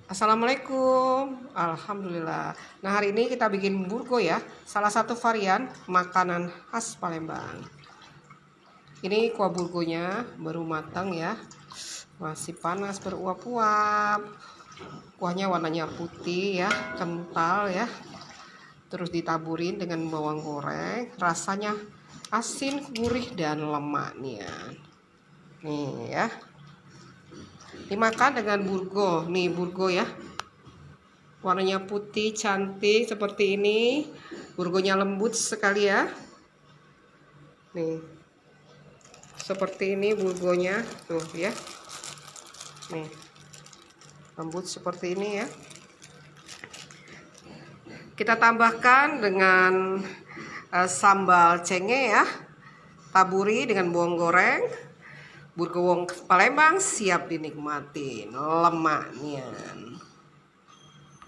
Assalamualaikum. Alhamdulillah. Nah, hari ini kita bikin burgo ya. Salah satu varian makanan khas Palembang. Ini kuah burgonya baru matang ya. Masih panas beruap-uap. Kuahnya warnanya putih ya, kental ya. Terus ditaburin dengan bawang goreng. Rasanya asin, gurih dan lemak nih ya. Nih ya. Dimakan dengan burgo. Nih burgo ya. Warnanya putih cantik seperti ini. Burgonya lembut sekali ya. Nih. Seperti ini burgonya tuh ya. Nih. Lembut seperti ini ya. Kita tambahkan dengan sambal cenge ya. Taburi dengan bawang goreng. Burgo Palembang siap dinikmati lemaknya.